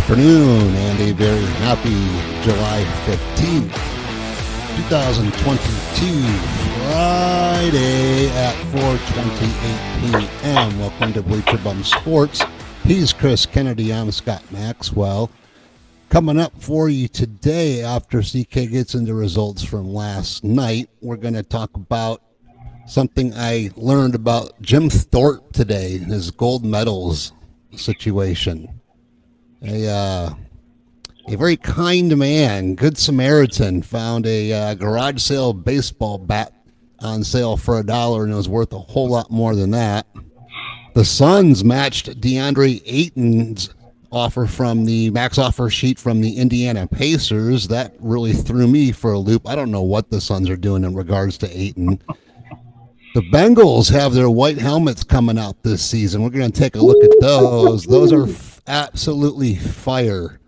afternoon and a very happy July 15th, 2022, Friday at 4:28 p.m. Welcome to Bleacher Bumz Sports. He's Chris Kennedy. I'm Scott Maxwell. Coming up for you today after CK gets into results from last night, we're going to talk about something I learned about Jim Thorpe today, his gold medals situation. A very kind man, good Samaritan, found a garage sale baseball bat on sale for $1, and it was worth a whole lot more than that. The Suns matched DeAndre Ayton's offer from the max offer sheet from the Indiana Pacers. That really threw me for a loop. I don't know what the Suns are doing in regards to Ayton. The Bengals have their white helmets coming out this season. We're going to take a look at those. Those are absolutely fire.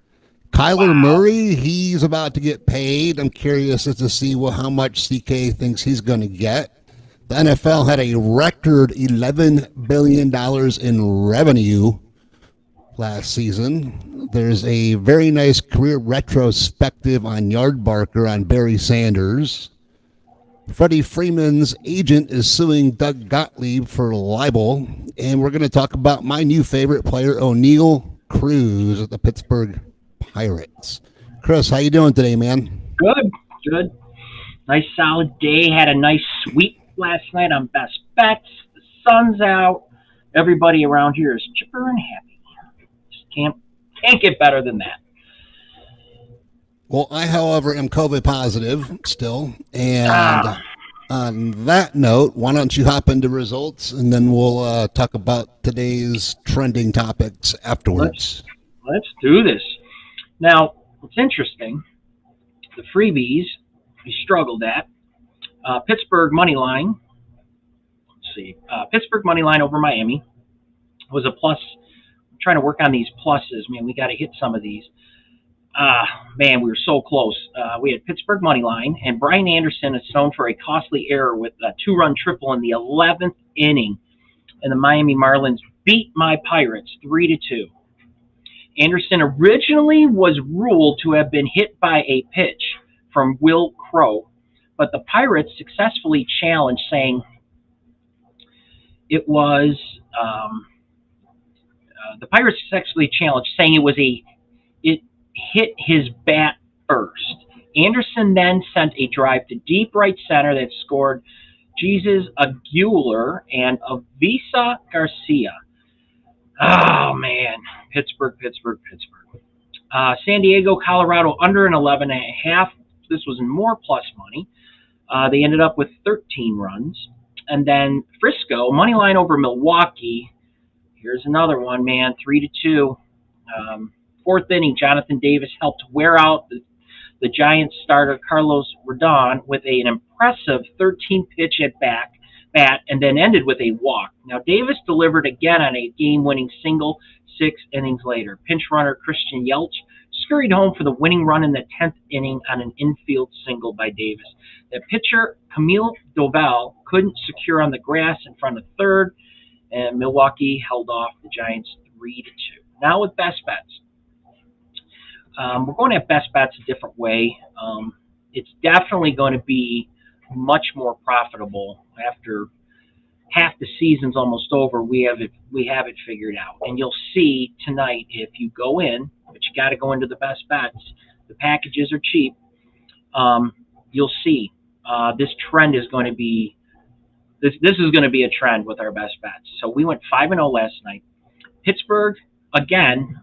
Kyler Murray, he's about to get paid. I'm curious as to see how much CK thinks he's going to get. The NFL had a record $11 billion in revenue last season. There's a very nice career retrospective on Yardbarker on Barry Sanders. Freddie Freeman's agent is suing Doug Gottlieb for libel. And we're going to talk about my new favorite player, O'Neal Cruz at the Pittsburgh Pirates. Chris, how you doing today, man? Good. Nice solid day. Had a nice sweep last night on best bets. The sun's out. Everybody around here is chipper and happy. Just can't get better than that. Well, I, however, am COVID positive still. And on that note, why don't you hop into results, and then we'll talk about today's trending topics afterwards. Let's do this. Now, what's interesting, the freebies we struggled at. Pittsburgh money line. Let's see. Pittsburgh money line over Miami was a plus. I'm trying to work on these pluses. Man, we got to hit some of these. Man, we were so close. We had Pittsburgh money line, and Brian Anderson is known for a costly error with a 2-run triple in the 11th inning, and the Miami Marlins beat my Pirates 3-2. Anderson originally was ruled to have been hit by a pitch from Will Crowe, but the Pirates successfully challenged, saying it was it hit his bat first. Anderson then sent a drive to deep right center that scored Jesus Aguilar and Avisa Garcia. Oh, man. Pittsburgh. San Diego, Colorado, under an 11.5. This was more plus money. They ended up with 13 runs. And then Frisco, money line over Milwaukee. Here's another one, man, 3-2. Fourth inning, Jonathan Davis helped wear out the Giants starter Carlos Rodon with an impressive 13-pitch at bat, and then ended with a walk. Now, Davis delivered again on a game-winning single 6 innings later. Pinch runner Christian Yelich scurried home for the winning run in the 10th inning on an infield single by Davis. The pitcher, Camille Doval, couldn't secure on the grass in front of third, and Milwaukee held off the Giants 3-2. Now with best bets. We're going to have best bets a different way. It's definitely going to be much more profitable after half the season's almost over. We have it figured out, and you'll see tonight if you go in, but you got to go into the best bets. The packages are cheap. You'll see this trend is going to be this is going to be a trend with our best bets. So we went 5-0 last night. Pittsburgh again.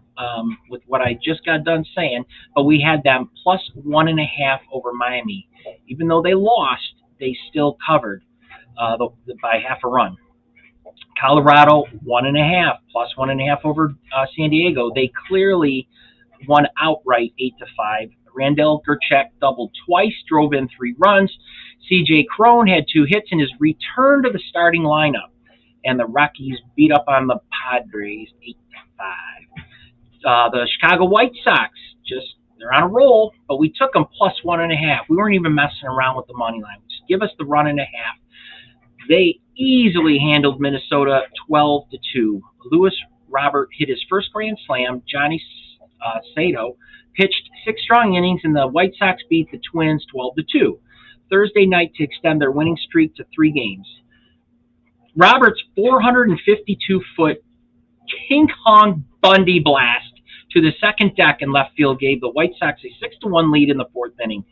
With what I just got done saying, but we had them plus 1.5 over Miami. Even though they lost, they still covered by half a run. Colorado 1.5 plus 1.5 over San Diego. They clearly won outright 8-5. Randall Gerchek doubled twice, drove in 3 runs. C.J. Cron had 2 hits in his return to the starting lineup, and the Rockies beat up on the Padres 8-5. The Chicago White Sox, they're on a roll, but we took them plus 1.5. We weren't even messing around with the money line. Just give us the 1.5. They easily handled Minnesota 12-2. Lewis Robert hit his first grand slam. Johnny Sato, pitched 6 strong innings, and the White Sox beat the Twins 12-2 Thursday night to extend their winning streak to 3 games. Roberts' 452-foot King Kong Bundy blast to the second deck in left field gave the White Sox a 6-1 lead in the 4th inning.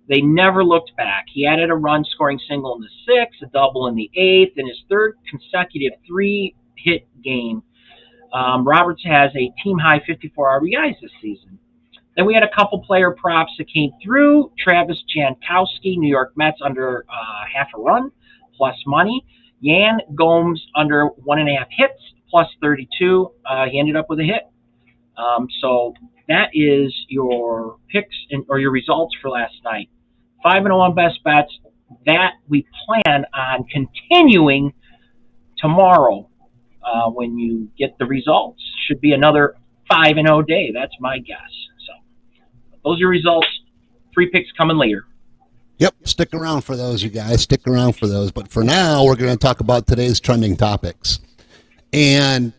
They never looked back. He added a run-scoring single in the 6th, a double in the 8th, and his 3rd consecutive 3-hit game. Roberts has a team-high 54 RBIs this season. Then we had a couple player props that came through. Travis Jankowski, New York Mets, under half a run, plus money. Yan Gomes, under 1.5 hits, plus 32. He ended up with a hit. So that is your picks or your results for last night. 5-0 on best bets. That we plan on continuing tomorrow when you get the results. Should be another 5-0 day. That's my guess. So those are your results. Free picks coming later. Yep, stick around for those, you guys. Stick around for those. But for now, we're going to talk about today's trending topics. And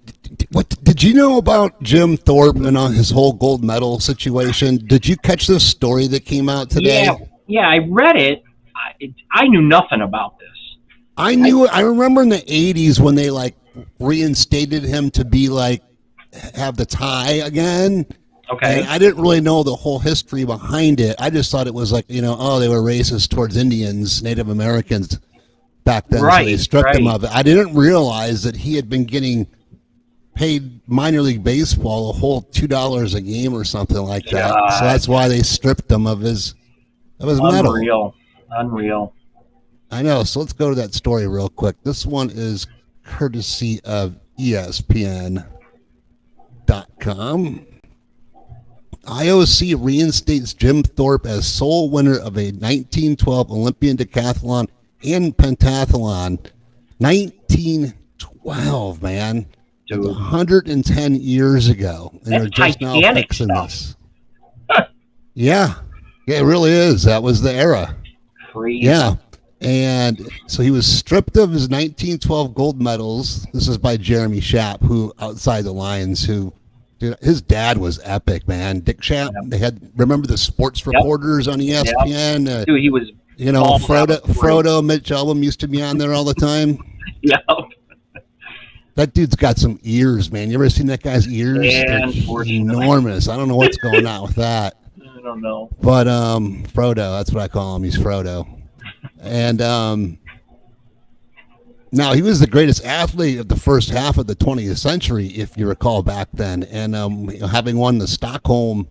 what did you know about Jim Thorpe and his whole gold medal situation? Did you catch this story that came out today? Yeah, I read it. I knew nothing about this. I remember in the 80s when they reinstated him to be have the tie again. Okay. And I didn't really know the whole history behind it. I just thought it was they were racist towards Indians, Native Americans back then, so they stripped him of it. I didn't realize that he had been getting paid minor league baseball a whole $2 a game or something like that. So that's why they stripped him of his medal. Unreal. I know. So let's go to that story real quick. This one is courtesy of ESPN.com. IOC reinstates Jim Thorpe as sole winner of a 1912 Olympian decathlon and pentathlon. 1912, man. Dude. 110 years ago. And That's they're just now fixing stuff. this. Yeah, it really is. That was the era. Crazy. Yeah. And so he was stripped of his 1912 gold medals. This is by Jeremy Schaap, who outside the lines, dude, his dad was epic, man. Dick Schaap. Yep. They had, remember the sports reporters on ESPN? Yep. Dude, he was, Frodo Mitch Album used to be on there all the time. Yep. That dude's got some ears, man. You ever seen that guy's ears? Yeah, they're enormous. I don't know what's going on with that. I don't know. But Frodo, that's what I call him. He's Frodo. And now he was the greatest athlete of the first half of the 20th century, if you recall back then, and having won the Stockholm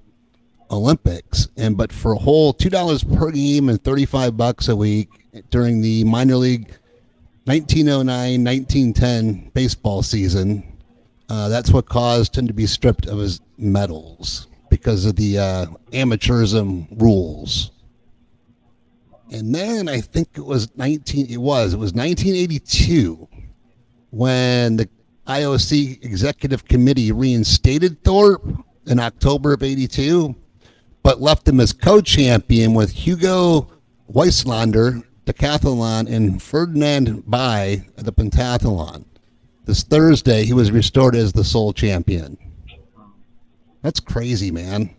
Olympics. But for a whole $2 per game and $35 a week during the minor league 1909-1910 baseball season, that's what caused him to be stripped of his medals because of the amateurism rules. And then I think it was 1982 when the IOC Executive Committee reinstated Thorpe in October of 82, but left him as co-champion with Hugo Weislander, decathlon, and Ferdinand Bai, the pentathlon. This Thursday, he was restored as the sole champion. That's crazy, man.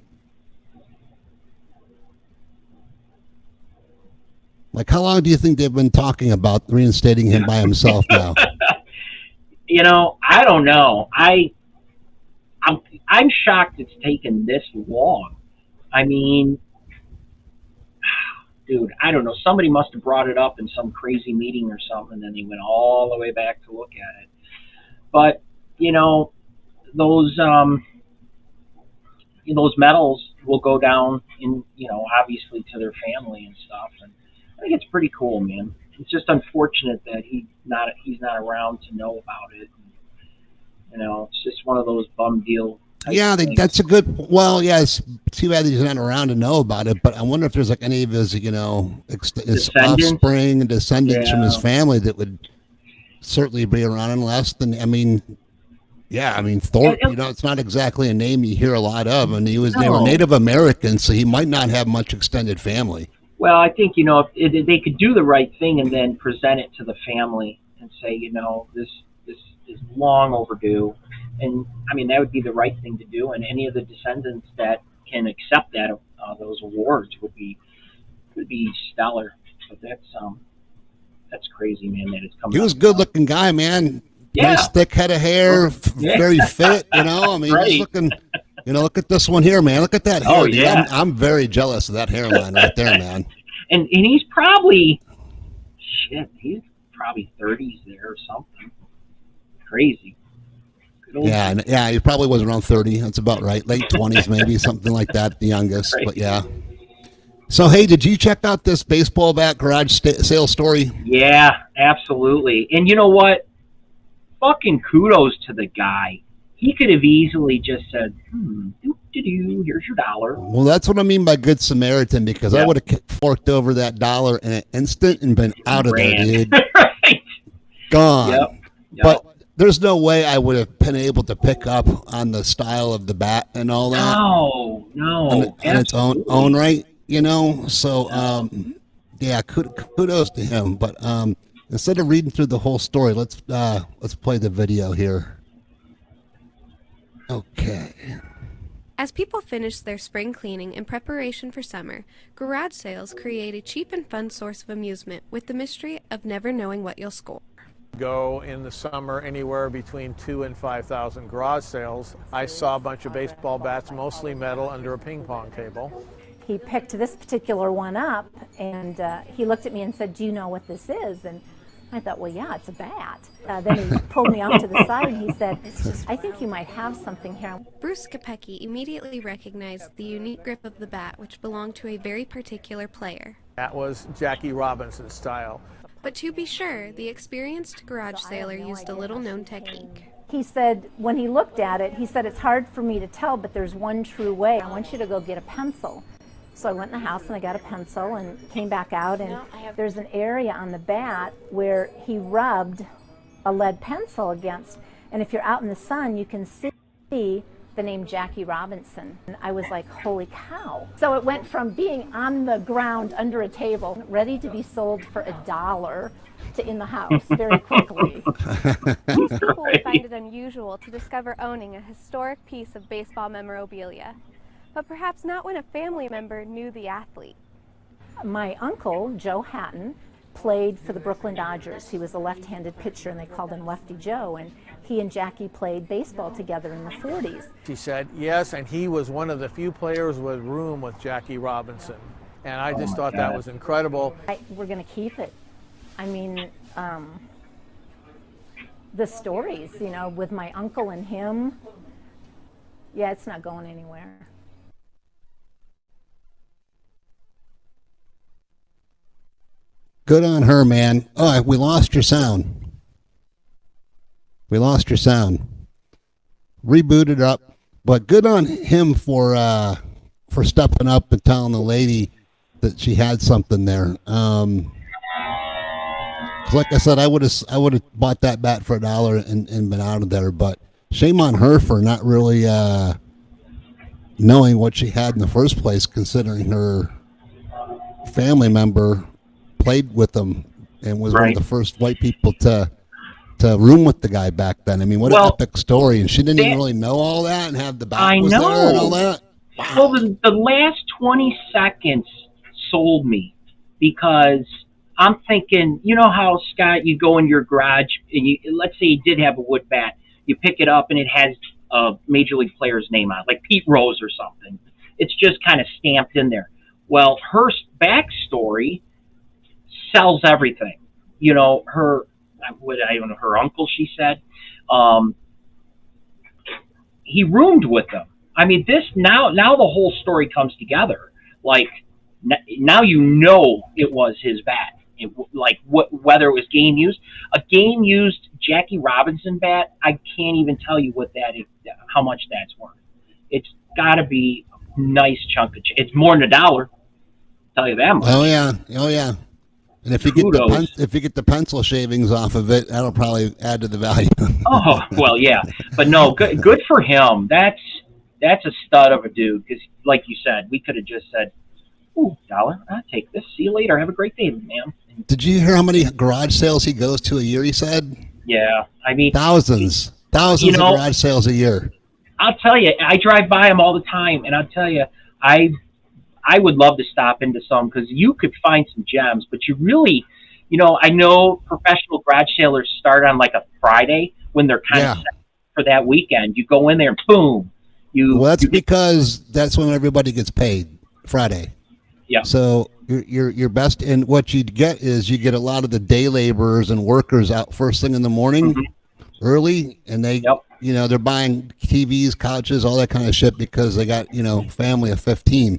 How long do you think they've been talking about reinstating him by himself now? I don't know. I'm shocked it's taken this long. I mean, dude, I don't know. Somebody must have brought it up in some crazy meeting or something, and then he went all the way back to look at it. But, those medals will go down in, obviously to their family and stuff. And I think it's pretty cool, man. It's just unfortunate that he's not around to know about it. And, it's just one of those bum deal. Yeah, that's a good. Well, yeah, it's too bad that he's not around to know about it. But I wonder if there's any of his, his offspring and descendants from his family that would certainly be around. Unless, Thorpe. It's not exactly a name you hear a lot of, and they were Native Americans, so he might not have much extended family. Well, I think if they could do the right thing and then present it to the family and say, this is long overdue. And I mean, that would be the right thing to do. And any of the descendants that can accept that those awards would be stellar. But that's crazy, man. That it's coming. He was a good-looking guy, man. Yeah. Nice thick head of hair, very fit. I mean, Right. he's looking. Look at this one here, man. Look at that hair. Oh, dude. yeah. I'm very jealous of that hairline right there, man. And he's probably he's probably 30s there or something. Crazy. Good old Yeah, he probably was around 30. That's about right. Late 20s, maybe something like that. The youngest, Right. but yeah. So hey, did you check out this baseball bat garage sale story? Yeah, absolutely. And you know what? Fucking kudos to the guy. He could have easily just said, here's your $1. Well, that's what I mean by good Samaritan, because I would have forked over that $1 in an instant and been out of there, dude. Right. Gone. Yep. But there's no way I would have been able to pick up on the style of the bat and all that. No. On its own right, So, yeah, kudos to him. But instead of reading through the whole story, let's play the video here. Okay. As people finish their spring cleaning in preparation for summer, garage sales create a cheap and fun source of amusement with the mystery of never knowing what you'll score. Go in the summer anywhere between 2,000 and 5,000 garage sales. I saw a bunch of baseball bats, mostly metal, under a ping pong table. He picked this particular one up, and he looked at me and said, "Do you know what this is?" And I thought, well, yeah, it's a bat. Then he pulled me off to the side and he said, "I think you might have something here." Bruce Kopecky immediately recognized the unique grip of the bat, which belonged to a very particular player. That was Jackie Robinson's style. But to be sure, the experienced garage sailor used a little-known technique. He said, when he looked at it, he said, "It's hard for me to tell, but there's one true way. I want you to go get a pencil." So I went in the house and I got a pencil and came back out, and there's an area on the bat where he rubbed a lead pencil against, and if you're out in the sun, you can see the name Jackie Robinson. And I was like, holy cow. So it went from being on the ground under a table, ready to be sold for $1, to in the house very quickly. Most people would find it unusual to discover owning a historic piece of baseball memorabilia, but perhaps not when a family member knew the athlete. My uncle, Joe Hatton, played for the Brooklyn Dodgers. He was a left-handed pitcher, and they called him Lefty Joe, and he and Jackie played baseball together in the 40s. She said, yes, and he was one of the few players with room with Jackie Robinson. And I just thought that was incredible. We're going to keep it. I mean, the stories, with my uncle and him, yeah, it's not going anywhere. Good on her, man. Oh, we lost your sound. Rebooted up, but good on him for stepping up and telling the lady that she had something there. 'Cause like I said, I would have bought that bat for $1 and been out of there. But shame on her for not really knowing what she had in the first place, considering her family member played with him and was one of the first white people to room with the guy back then. I mean, what an epic story. And she didn't even really know all that and have the bat was there and all that. Wow. Well, the last 20 seconds sold me, because I'm thinking, you know how, Scott, you go in your garage and let's say you did have a wood bat, you pick it up and it has a major league player's name on it, like Pete Rose or something. It's just kind of stamped in there. Well, her backstory sells everything. Her uncle, she said, he roomed with them. I mean, this now the whole story comes together. Like, now it was his bat. Whether it was game used, a game used Jackie Robinson bat, I can't even tell you how much that's worth. It's got to be a nice chunk of. It's more than $1. Tell you that much. Oh yeah. And if you get the pencil shavings off of it, that'll probably add to the value. Oh well, yeah, but no, good for him. That's a stud of a dude. Because, like you said, we could have just said, "Ooh, $1, I'll take this. See you later. Have a great day, man." Did you hear how many garage sales he goes to a year? He said, "Yeah, I mean thousands." Thousands of garage sales a year. I'll tell you, I drive by them all the time, and I'll tell you, I would love to stop into some because you could find some gems, but you really, I know professional garage sailors start on like a Friday when they're kind of set for that weekend. You go in there and boom. Because that's when everybody gets paid, Friday. Yeah. So your best, and what you get is you get a lot of the day laborers and workers out first thing in the morning, early, and they, they're buying TVs, couches, all that kind of shit because they got, family of 15,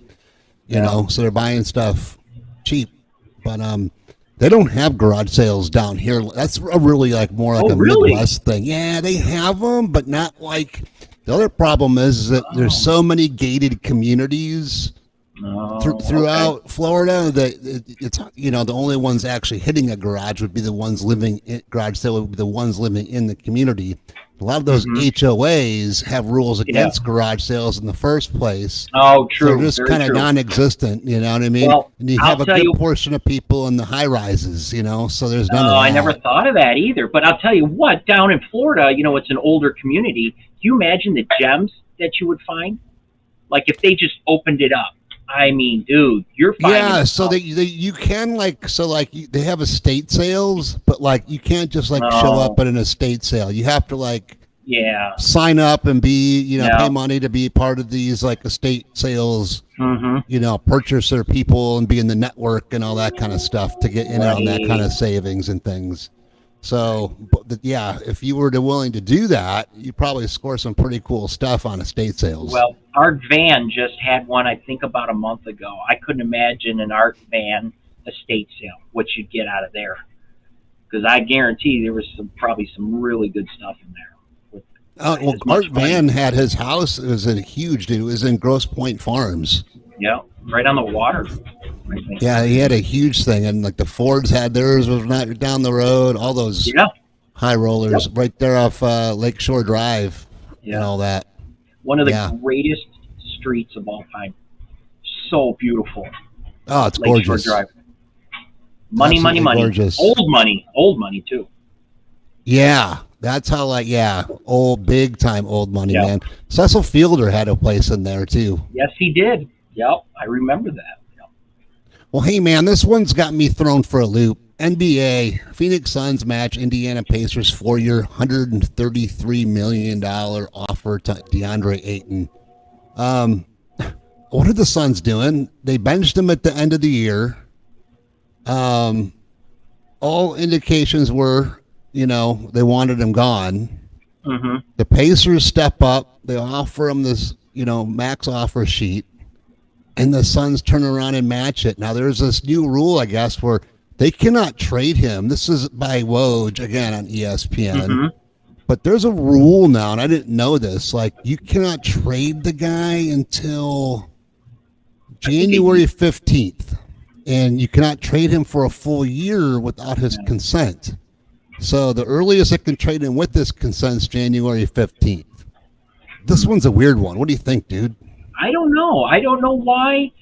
so they're buying stuff cheap. But they don't have garage sales down here. That's really more like a Midwest thing. Yeah, they have them, but not like. The other problem is that there's so many gated communities throughout Florida that it's the only ones actually hitting a garage would be the ones living in garage sale would be the ones living in the community. A lot of those HOAs have rules against garage sales in the first place. Oh, true. So they're just kind of non-existent, you know what I mean? Well, and you have a good portion of people in the high rises, so there's none of that. I never thought of that either. But I'll tell you what, down in Florida, it's an older community. Can you imagine the gems that you would find? Like if they just opened it up. I mean, dude, you're finding. Yeah, so you can they have estate sales, but you can't just show up at an estate sale. You have to sign up and be pay money to be part of these estate sales. Purchaser people and be in the network and all that kind of stuff to get in on that kind of savings and things. So, if you were willing to do that, you probably score some pretty cool stuff on estate sales. Well, Art Van just had one, I think, about a month ago. I couldn't imagine an Art Van estate sale, what you'd get out of there. Because I guarantee there was probably some really good stuff in there. Art Van had his house. It was huge, dude. It was in Grosse Pointe Farms. Yeah, right on the water. Yeah, he had a huge thing, and the Fords had theirs was not down the road. All those high rollers right there off Lakeshore Drive and all that. One of the greatest streets of all time. So beautiful. Oh, it's Lakeshore gorgeous. Drive. Money. Gorgeous. Old money too. Yeah, that's how old, big time old money, man. Cecil Fielder had a place in there too. Yes, he did. Yep, I remember that. Well, hey, man, this one's got me thrown for a loop. NBA, Phoenix Suns match Indiana Pacers 4-year, $133 million offer to DeAndre Ayton. What are the Suns doing? They benched him at the end of the year. All indications were, they wanted him gone. The Pacers step up. They offer him this, max offer sheet. And the Suns turn around and match it. Now, there's this new rule, I guess, where they cannot trade him. This is by Woj, again, on ESPN. But there's a rule now, and I didn't know this. You cannot trade the guy until January 15th. And you cannot trade him for a full year without his consent. So the earliest I can trade him with his consent is January 15th. This one's a weird one. What do you think, dude? I don't know. I don't know why.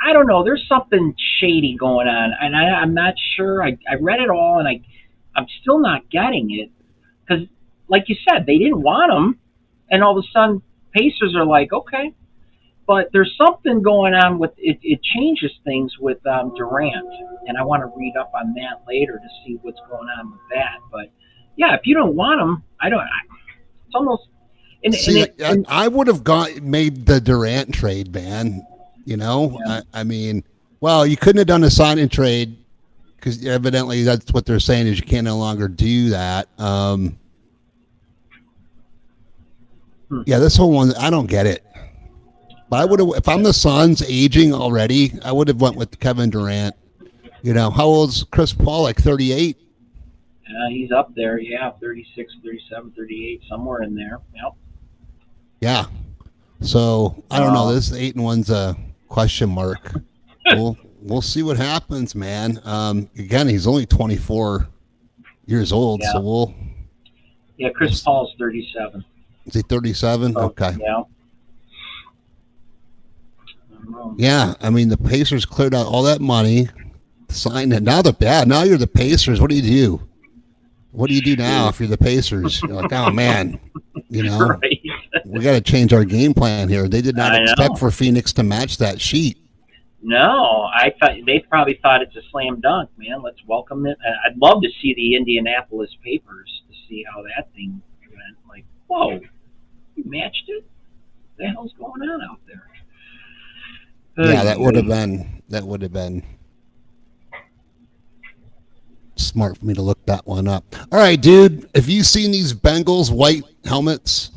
I don't know. There's something shady going on, and I'm not sure. I read it all, and I'm still not getting it. Because, like you said, they didn't want him, and all of a sudden, Pacers are like, okay. But there's something going on with it. It changes things with Durant, and I want to read up on that later to see what's going on with that. But, yeah, if you don't want him, it's almost... I would have made the Durant trade, man. I mean, well, you couldn't have done a sign and trade because evidently that's what they're saying is you can no longer do that. Yeah, this whole one, I don't get it. But I would have, if I'm the Suns aging already, I would have went with Kevin Durant. How old's Chris Paul? 38? He's up there, 36, 37, 38, somewhere in there. Yep. Yeah. So I don't know. This Ayton one's a question mark. We'll see what happens, man. Again, he's only 24 years old, so we'll. Yeah, Chris Paul's 37. Is he 37? Okay. Yeah. Yeah, I mean the Pacers cleared out all that money, signed it. Now you're the Pacers. What do you do? What do you do now if you're the Pacers? You're like, oh man, you know, Right. we got to change our game plan here. They did not I expect know. for Phoenix to match that sheet. No, I thought they probably thought it's a slam dunk, man. Let's welcome it. I'd love to see the Indianapolis papers to see how that thing went. Like, whoa, you matched it? What the hell's going on out there? Yeah, that would have been smart for me to look that one up. All right, dude, have you seen these Bengals white helmets?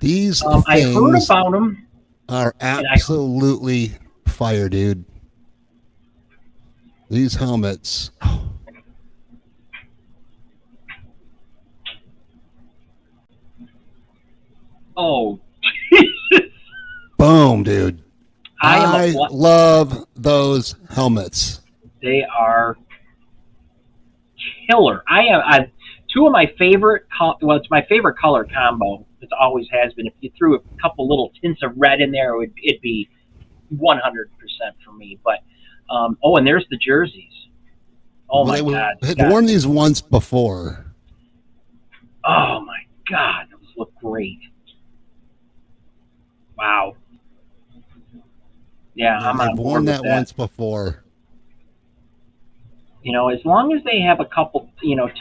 These I heard things about them. are absolutely fire, dude. These helmets. Oh, Boom, dude. I I love those helmets. They are killer. I two of my favorite. Well, it's my favorite color combo. It always has been. If you threw a couple little tints of red in there, it'd be 100% for me. But and there's the jerseys. Oh my God! Had worn these once before. Oh my God! Those look great. Wow. Yeah, I'm on I've board worn with that that. once before. You know, as long as they have a couple,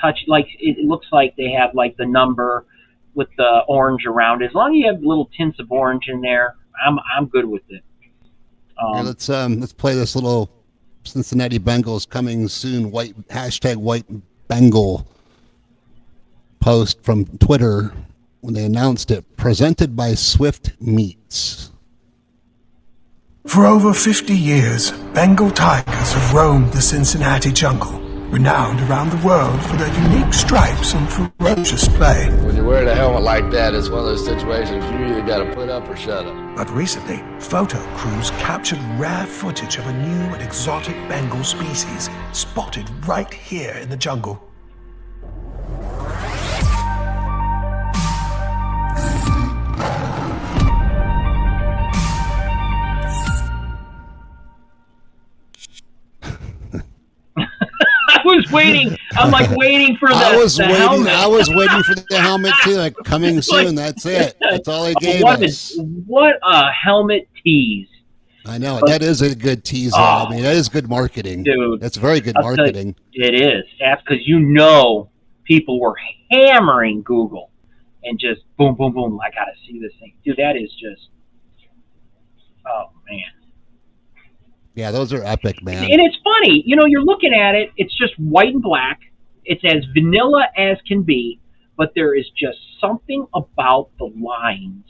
touch, like it looks like they have like the number with the orange around. As long as you have little tints of orange in there, I'm good with it. Here, let's play this little Cincinnati Bengals coming soon white #WhiteBengal post from Twitter when they announced it. Presented by Swift Meats. For over 50 years, Bengal tigers have roamed the Cincinnati jungle, renowned around the world for their unique stripes and ferocious play. When you're wearing a helmet like that, it's one of those situations you either got to put up or shut up. But recently, photo crews captured rare footage of a new and exotic Bengal species spotted right here in the jungle. I was waiting. I'm like waiting for the helmet. I was waiting for the helmet too. Like coming soon. That's it. That's all they gave us. What a helmet tease. I know that is a good teaser. Oh, I mean, that is good marketing, dude. That's very good I'll tell you, marketing. it is. That's because people were hammering Google and just boom, boom, boom. I gotta see this thing, dude. That is just, oh man. Yeah, those are epic, man. And it's funny, you're looking at it. It's just white and black. It's as vanilla as can be, but there is just something about the lines.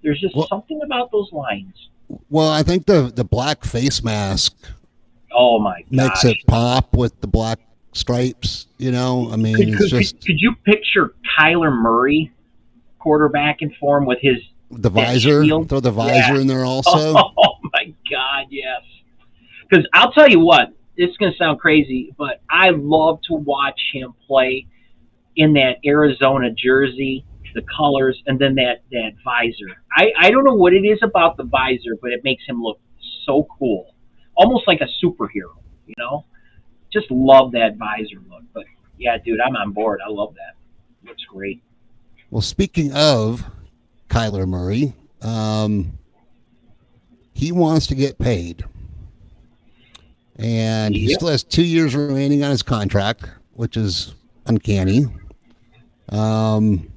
There's just something about those lines. Well, I think the black face mask Oh my god, makes it pop with the black stripes. I mean, Could you picture Kyler Murray quarterbacking for him with the visor. Throw the visor in there also. Oh my god, yes. Because I'll tell you what, this is going to sound crazy, but I love to watch him play in that Arizona jersey, the colors, and then that visor. I don't know what it is about the visor, but it makes him look so cool. Almost like a superhero, Just love that visor look. But yeah, dude, I'm on board. I love that. Looks great. Well, speaking of Kyler Murray, he wants to get paid. And he still has 2 years remaining on his contract, which is uncanny. And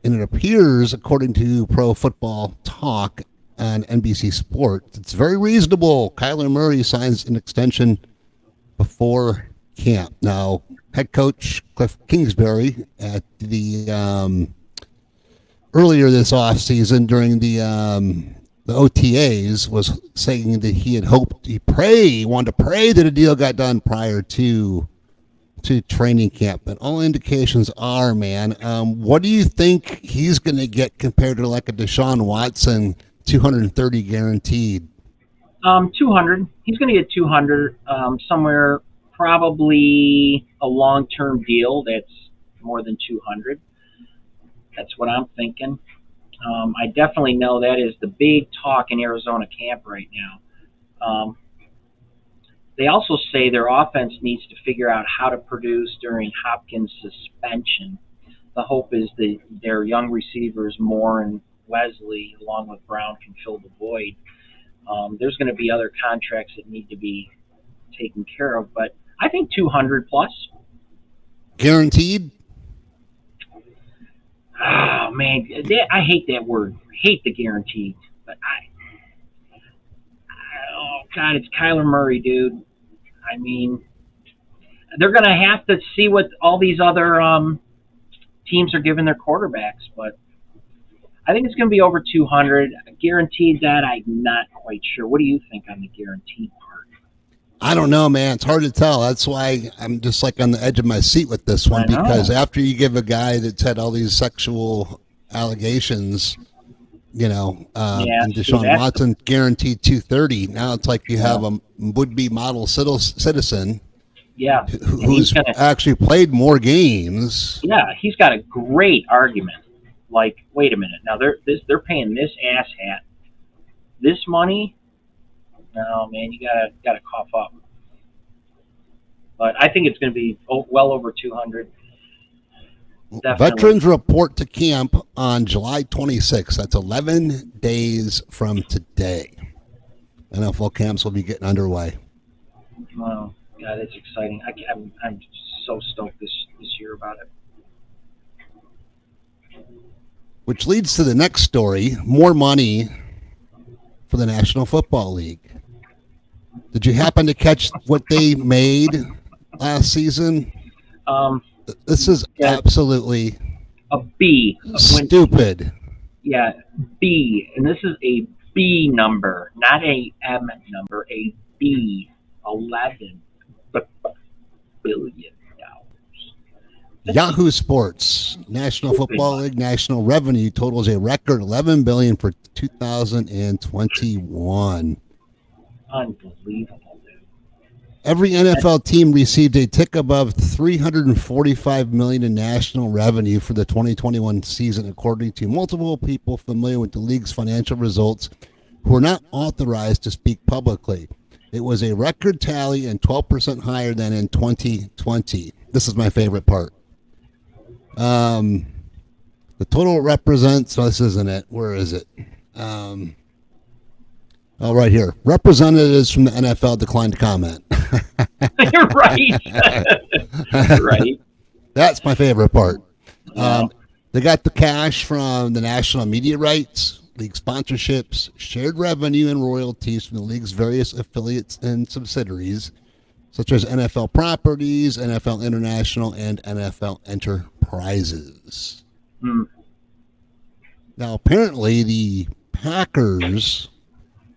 it appears, according to Pro Football Talk on NBC Sports, it's very reasonable. Kyler Murray signs an extension before camp. Now, head coach Cliff Kingsbury at the earlier this offseason during the OTAs was saying that he had hoped, he wanted to pray that a deal got done prior to training camp. But all indications are, man, what do you think he's going to get compared to like a Deshaun Watson, 230 guaranteed? 200. He's going to get 200 somewhere, probably a long-term deal that's more than 200. That's what I'm thinking. I definitely know that is the big talk in Arizona camp right now. They also say their offense needs to figure out how to produce during Hopkins' suspension. The hope is that their young receivers, Moore and Wesley, along with Brown, can fill the void. There's going to be other contracts that need to be taken care of, but I think 200 plus. Guaranteed? Oh, man, I hate that word. I hate the guaranteed. But oh, God, it's Kyler Murray, dude. I mean, they're going to have to see what all these other teams are giving their quarterbacks, but I think it's going to be over 200. Guaranteed that, I'm not quite sure. What do you think on the guaranteed part? I don't know, man. It's hard to tell. That's why I'm just like on the edge of my seat with this one, because after you give a guy that's had all these sexual allegations, and Deshaun Watson guaranteed 230. Now it's like you have a would-be model citizen, who's actually played more games. Yeah, he's got a great argument. Like, wait a minute, now they're paying this asshat this money. No, man, you gotta cough up. But I think it's going to be well over 200. Definitely. Veterans report to camp on July 26th. That's 11 days from today. NFL camps will be getting underway. Wow, God, it's exciting. I'm so stoked this year about it. Which leads to the next story: more money for the National Football League. Did you happen to catch what they made last season? This is absolutely a B. Stupid. Yeah, B. And this is a B number, not a M number, a B. $11 billion. Yahoo Sports, National Football League national revenue totals a record $11 billion for 2021. Unbelievable, dude. Every NFL team received a tick above $345 million in national revenue for the 2021 season, according to multiple people familiar with the league's financial results who are not authorized to speak publicly. It was a record tally and 12% higher than in 2020. This is my favorite part. The total represents, this isn't it. Where is it? Right here. Representatives from the NFL declined to comment. You're right. Right. That's my favorite part. They got the cash from the national media rights, league sponsorships, shared revenue and royalties from the league's various affiliates and subsidiaries, such as NFL Properties, NFL International, and NFL Enterprises. Now, apparently, the Packers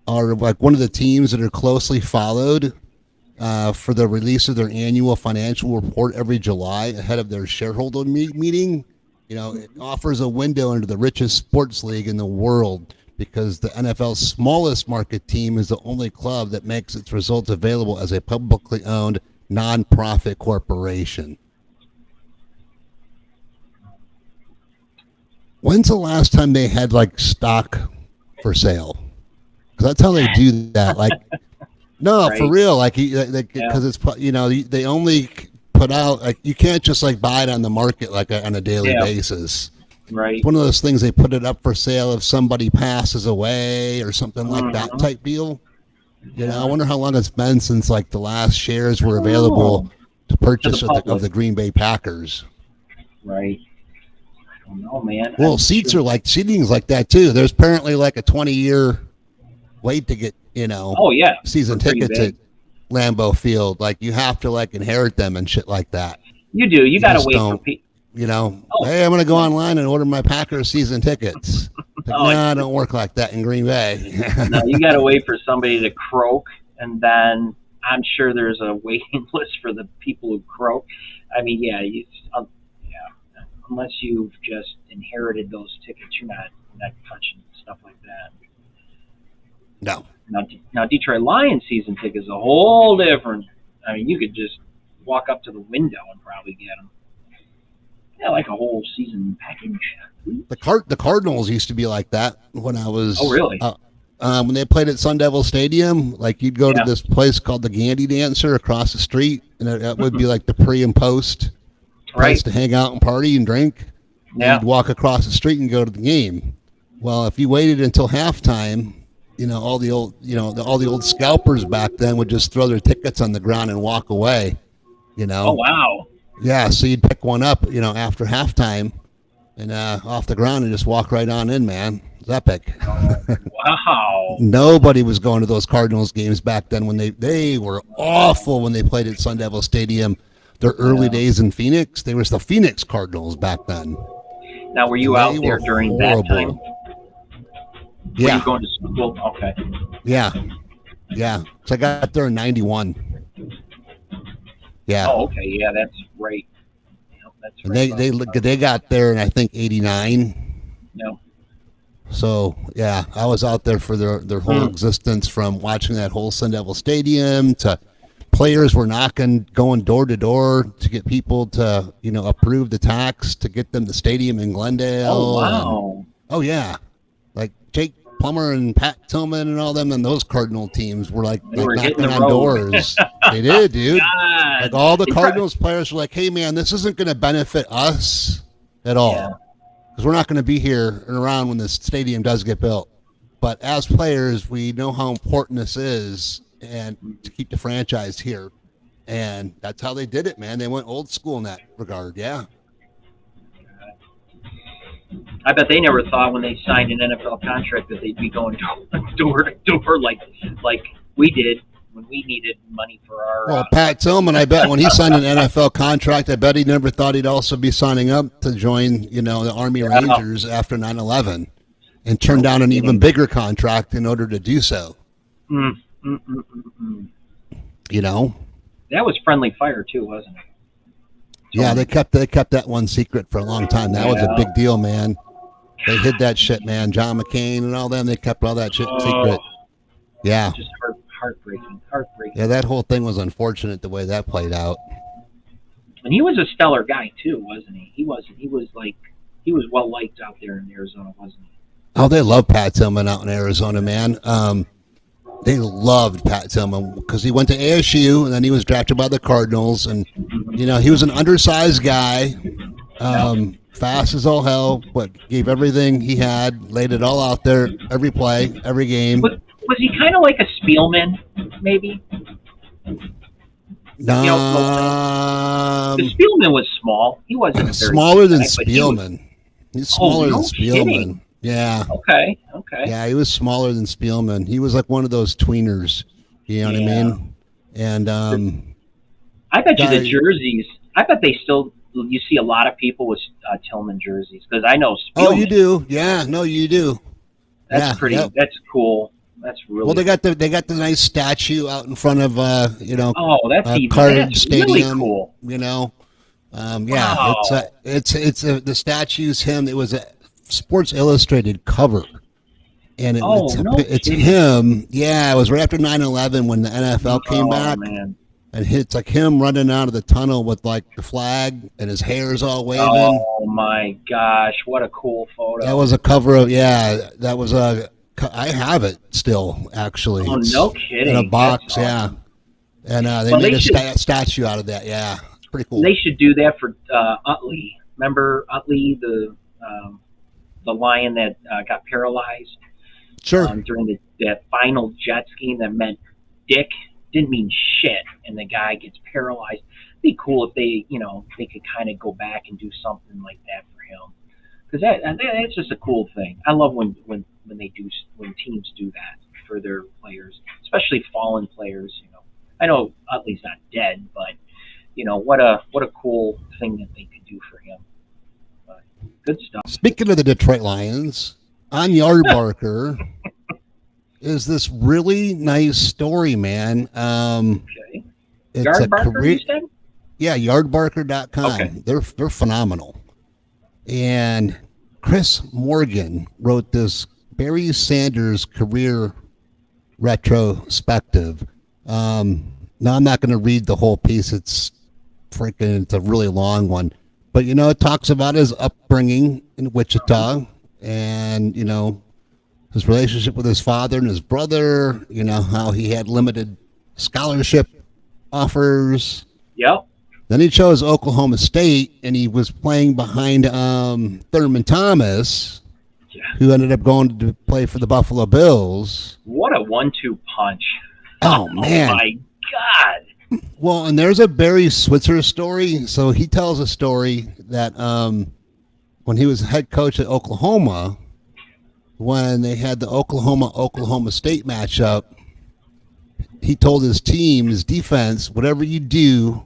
are like one of the teams that are closely followed for the release of their annual financial report every July ahead of their shareholder meeting. It offers a window into the richest sports league in the world because the NFL's smallest market team is the only club that makes its results available as a publicly owned nonprofit corporation. When's the last time they had stock for sale? Because that's how they do that. No, right. For real. Because it's they only put out you can't just buy it on the market on a daily basis. Right. It's one of those things they put it up for sale if somebody passes away or something like that type deal. I wonder how long it's been since the last shares were available to purchase of the Green Bay Packers. Right. I don't know, man. Well, seating's like that too. There's apparently a 20-year wait to get season tickets at Lambeau Field. You have to inherit them and shit like that. You do. You got to wait for people. Hey, I'm going to go online and order my Packers season tickets. It don't work like that in Green Bay. No, you got to wait for somebody to croak, and then I'm sure there's a waiting list for the people who croak. I mean, unless you've just inherited those tickets, you're not touching stuff like that. No. Now Detroit Lions season tickets a whole different. I mean, you could just walk up to the window and probably get them. Yeah, a whole season package. The Cardinals used to be like that when I was. Oh, really? when they played at Sun Devil Stadium, like you'd go to this place called the Gandy Dancer across the street, and that would be like the pre and post place to hang out and party and drink. Yeah. You'd walk across the street and go to the game. Well, if you waited until halftime, all the old scalpers back then would just throw their tickets on the ground and walk away. Oh wow. Yeah, so you'd pick one up, after halftime, and off the ground and just walk right on in, man. It's epic. Wow. Nobody was going to those Cardinals games back then when they were awful when they played at Sun Devil Stadium. Their early days in Phoenix, they were the Phoenix Cardinals back then. Now, were you out there during that time? Yeah. Were you going to school? Okay. Yeah. So I got there in 91. Yeah. Oh, okay. Yeah, that's right. Yep, that's right. They got there in, I think, 89. No. So, yeah, I was out there for their whole existence, from watching that whole Sun Devil Stadium to players were going door to door to get people to, approve the tax to get them the stadium in Glendale. Oh, wow. Yeah. Like Jake Plummer and Pat Tillman and all them and those Cardinal teams were like knocking on doors. They did, dude. God. Like all the Cardinals players were like, hey, man, this isn't going to benefit us at all. Because we're not going to be here and around when this stadium does get built. But as players, we know how important this is and to keep the franchise here. And that's how they did it, man. They went old school in that regard, yeah. I bet they never thought when they signed an NFL contract that they'd be going door to door like we did when we needed money for our... Well, Pat Tillman, I bet when he signed an NFL contract, I bet he never thought he'd also be signing up to join, the Army Rangers after 9/11 and turn down an even bigger contract in order to do so. That was friendly fire too, wasn't it? Yeah, they kept that one secret for a long time. That was a big deal, man. They hid that shit, man. John McCain and all them, they kept all that shit secret. Yeah. Just heartbreaking. Yeah, that whole thing was unfortunate the way that played out. And he was a stellar guy too, wasn't he? He was well liked out there in Arizona, wasn't he? Oh, they love Pat Tillman out in Arizona, man. They loved Pat Tillman because he went to ASU and then he was drafted by the Cardinals, and he was an undersized guy, fast as all hell, but gave everything he had, laid it all out there, every play, every game. Was he kind of like a Spielman, maybe? The Spielman was small. He wasn't smaller than Spielman. He's smaller than Spielman. Kidding. Yeah. Okay. Yeah, he was smaller than Spielman. He was like one of those tweeners. You know what I mean? And I bet you the jerseys. I bet they still. You see a lot of people with Tillman jerseys because I know Spielman. Oh, you do? Yeah. No, you do. That's pretty. Yep. That's cool. That's really well. They got the nice statue out in front of Oh, that's Stadium. Really cool. Wow. It's the statue's him. It was a Sports Illustrated cover, and it's him. Yeah, it was right after 9/11 when the NFL came back, man. And it's like him running out of the tunnel with like the flag, and his hair's all waving. Oh my gosh, what a cool photo! That was a cover of that was a. I have it still, actually. Oh, no kidding! In a box, awesome. Yeah. And they made a statue out of that. Yeah, it's pretty cool. They should do that for Utley. Remember Utley, the lion that got paralyzed? Sure. During that final jet ski that meant dick, didn't mean shit, and the guy gets paralyzed. It'd be cool if they could kind of go back and do something like that for him, because that's just a cool thing. I love when teams do that for their players, especially fallen players. I know Utley's not dead, but what a cool thing that they could do for him. But good stuff. Speaking of the Detroit Lions, on Yardbarker is this really nice story, man. Okay. It's Yardbarker, a career. You said? Yeah, yardbarker.com. Okay. They're phenomenal. And Chris Morgan wrote this Barry Sanders career retrospective. Now I'm not going to read the whole piece. It's a really long one. But, it talks about his upbringing in Wichita and, his relationship with his father and his brother, you know, how he had limited scholarship offers. Yep. Then he chose Oklahoma State, and he was playing behind Thurman Thomas, who ended up going to play for the Buffalo Bills. What a 1-2 punch. Oh, man. Oh, my God. Well, and there's a Barry Switzer story. So he tells a story that when he was head coach at Oklahoma, when they had the Oklahoma State matchup, he told his team, his defense, whatever you do,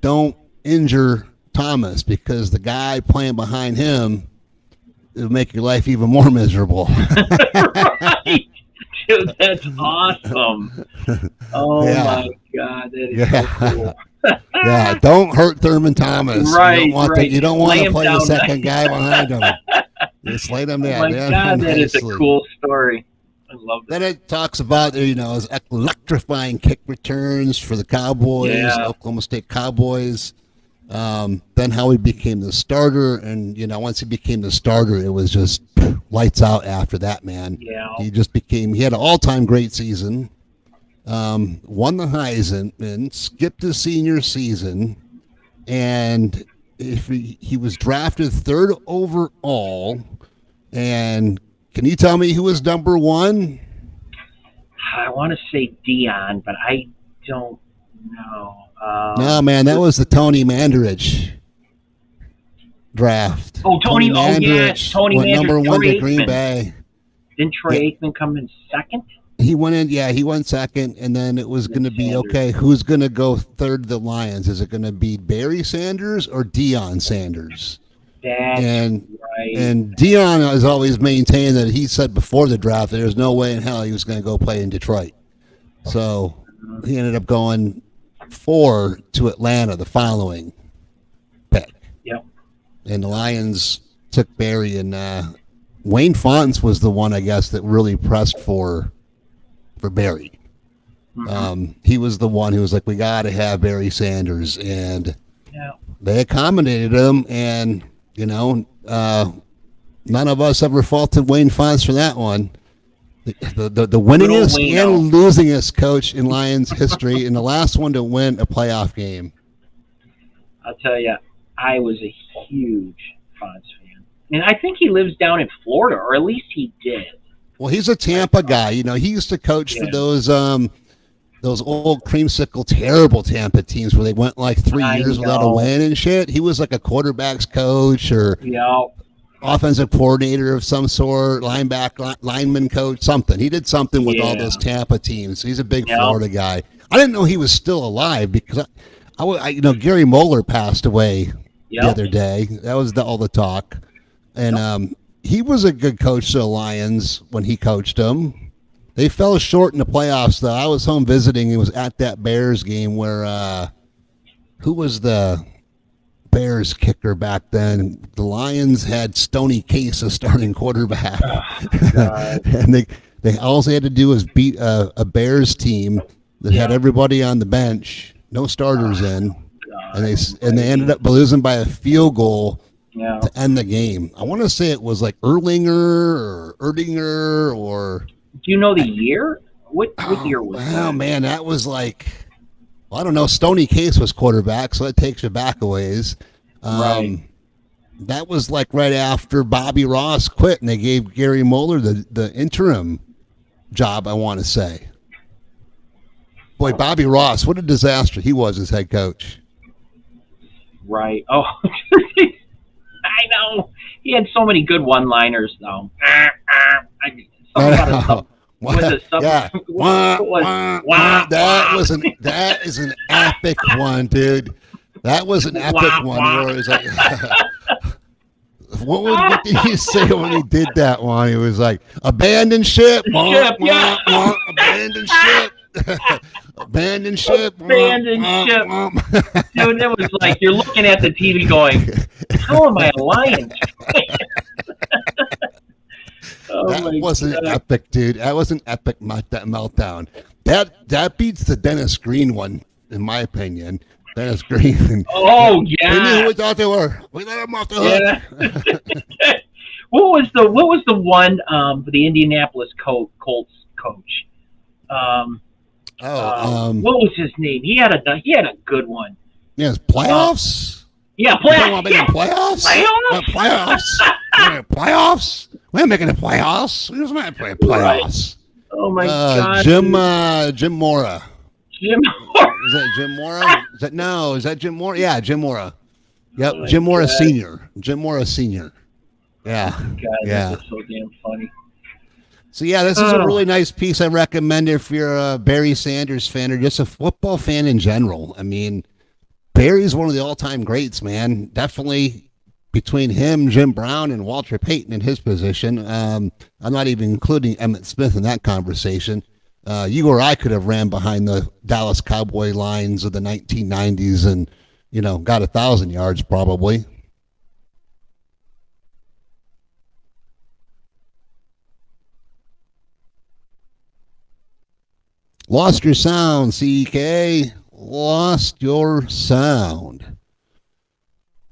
don't injure Thomas, because the guy playing behind him, it'll make your life even more miserable. Right. Dude, that's awesome. Oh, my God. That is so cool. Yeah, don't hurt Thurman Thomas. Right, you don't want to play the down. second guy behind him. Just lay them down. Oh, my God, that is a cool story. I love that. Then it talks about, you know, his electrifying kick returns for the Cowboys, Oklahoma State Cowboys. Then how he became the starter, and you know, once he became the starter, it was just lights out after that, man. Yeah. He had an all-time great season. Won the Heisman, skipped his senior season, and if he was drafted 3rd overall. And can you tell me who was number 1? I want to say Dion, but I don't know. No, man, that was the Tony Mandarich draft. Oh, Tony Mandarich went number 1 to Troy Green Aikman. Bay. Didn't Troy Aikman come in second? He went in, he went second, and then it was going to be, okay, who's going to go third to the Lions? Is it going to be Barry Sanders or Deion Sanders? That's right. And Deion has always maintained that he said before the draft there's no way in hell he was going to go play in Detroit. So he ended up going 4 to Atlanta the following pick. Yep. And the Lions took Barry, and Wayne Fontes was the one, I guess, that really pressed for Barry. Mm-hmm. He was the one who was like, we got to have Barry Sanders, and they accommodated him, and you know, none of us ever faulted Wayne Fontes for that one. The winningest and losingest coach in Lions history, and the last one to win a playoff game. I'll tell you, I was a huge Fontes fan, and I think he lives down in Florida, or at least he did. Well, he's a Tampa guy. You know, he used to coach for those old creamsicle, terrible Tampa teams where they went like 3 years without a win and shit. He was like a quarterback's coach or offensive coordinator of some sort, lineman coach, something. He did something with all those Tampa teams. He's a big Florida guy. I didn't know he was still alive because I Gary Moeller passed away the other day. That was all the talk. And he was a good coach to the Lions when he coached them. They fell short in the playoffs, though. I was home visiting. It was at that Bears game where who was the Bears kicker back then? The Lions had Stoney Case as starting quarterback. And they all they had to do was beat a Bears team that had everybody on the bench, no starters in, and they ended up losing by a field goal to end the game. I want to say it was like Erdinger or do you know the year? What year was that? Oh, man, that was like, I don't know. Stoney Case was quarterback, so that takes you back a ways. Right. That was like right after Bobby Ross quit, and they gave Gary Moeller the interim job, I want to say. Boy, Bobby Ross, what a disaster he was as head coach. Right. Oh, I know. He had so many good one-liners, though. That is an epic one, dude. That was an epic one where it was like, what did he say when he did that one? He was like, abandon ship, abandon ship. Abandon ship. Abandon ship. Dude, it was like you're looking at the TV going, how am I a Lions fan? That was an epic, dude. That was an epic meltdown. That beats the Dennis Green one, in my opinion. Dennis Green. Oh, yeah. We knew who we thought they were. We let them off the hook. What was the one for the Indianapolis Colts coach? What was his name? He had a good one. Yes, playoffs. Yeah, playoffs. Playoffs. We're making the playoffs. Who's not playing playoffs? Oh my God. Jim Mora. Jim Mora. Is that Jim Mora? Is that Jim Mora? Yeah, Jim Mora. Yep, Jim Mora Senior. Jim Mora Senior. Yeah. God, yeah. This is so damn funny. So yeah, this is a really nice piece. I recommend it if you're a Barry Sanders fan or just a football fan in general. I mean, Barry's one of the all-time greats, man. Definitely between him, Jim Brown, and Walter Payton in his position. I'm not even including Emmitt Smith in that conversation. You or I could have ran behind the Dallas Cowboy lines of the 1990s and, got 1,000 yards probably. Lost your sound, CK. Lost your sound.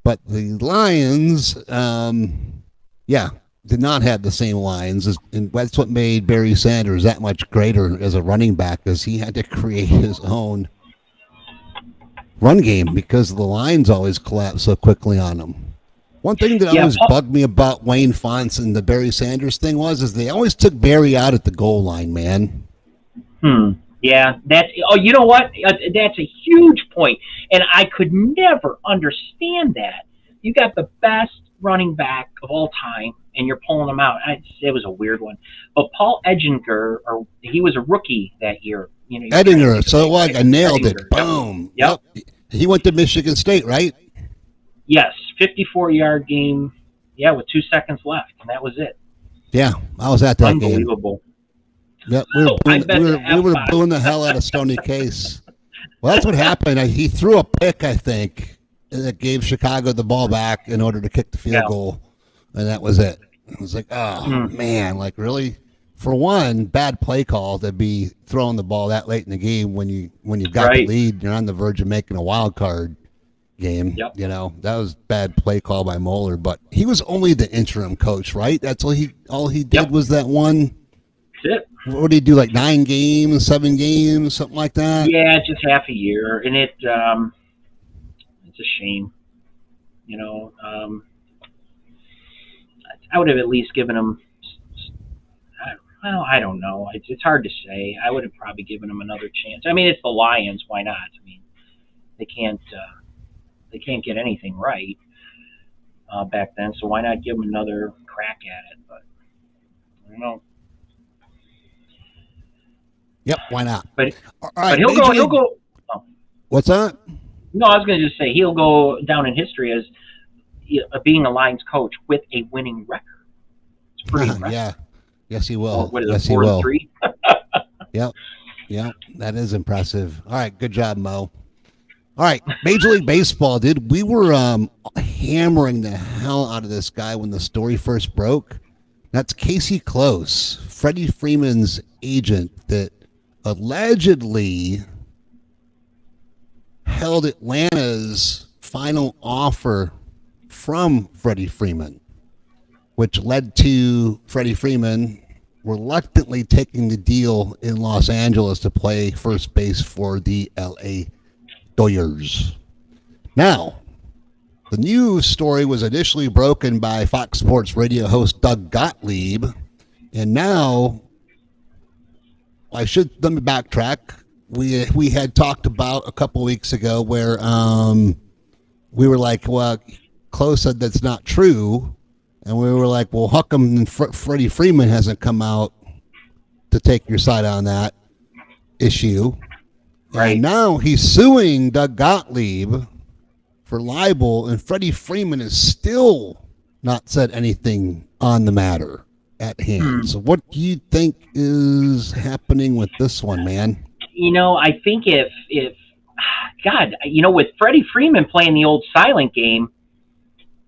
But the Lions, did not have the same lines. And that's what made Barry Sanders that much greater as a running back, as he had to create his own run game because the lines always collapsed so quickly on him. One thing that always bugged me about Wayne Fonts and the Barry Sanders thing is they always took Barry out at the goal line, man. Yeah, you know what? That's a huge point, and I could never understand that. You got the best running back of all time, and you're pulling him out. It was a weird one. But Paul Edinger, he was a rookie that year. Edinger, so I nailed it. Boom. Yep. He went to Michigan State, right? Yes, 54-yard game. Yeah, with 2 seconds left, and that was it. Yeah, I was at that game. Unbelievable. Yep, we were booing the hell out of Stoney Case. Well, that's what happened. He threw a pick, I think, that gave Chicago the ball back in order to kick the field goal, and that was it. It was like, man, like really? For one, bad play call to be throwing the ball that late in the game when you've got the lead, you're on the verge of making a wild card game. Yep. That was bad play call by Moeller, but he was only the interim coach, right? That's all he did was that one. That's it. What did he do? Like 9 games, 7 games, something like that? Yeah, just half a year, and it's a shame. I would have at least given him. Well, I don't know. It's hard to say. I would have probably given him another chance. I mean, it's the Lions. Why not? I mean, they can't get anything right back then. So why not give him another crack at it? But I don't know. Yep, why not? But, all right, but he'll go. Oh. What's that? No, I was going to just say he'll go down in history as being a Lions coach with a winning record. It's pretty impressive. Yeah. Yes, he will. What is yes, it, 4-3? Yep, that is impressive. All right, good job, Mo. All right, Major League Baseball, dude. We were hammering the hell out of this guy when the story first broke. That's Casey Close, Freddie Freeman's agent that allegedly held Atlanta's final offer from Freddie Freeman, which led to Freddie Freeman reluctantly taking the deal in Los Angeles to play first base for the LA Dodgers. Now, the news story was initially broken by Fox Sports radio host Doug Gottlieb, and now let me backtrack. We had talked about a couple weeks ago where we were like, well, Close said that's not true. And we were like, well, how come Freddie Freeman hasn't come out to take your side on that issue? Right. And now he's suing Doug Gottlieb for libel, and Freddie Freeman has still not said anything on the matter at hand. So what do you think is happening with this one, man? I think if God, with Freddie Freeman playing the old silent game,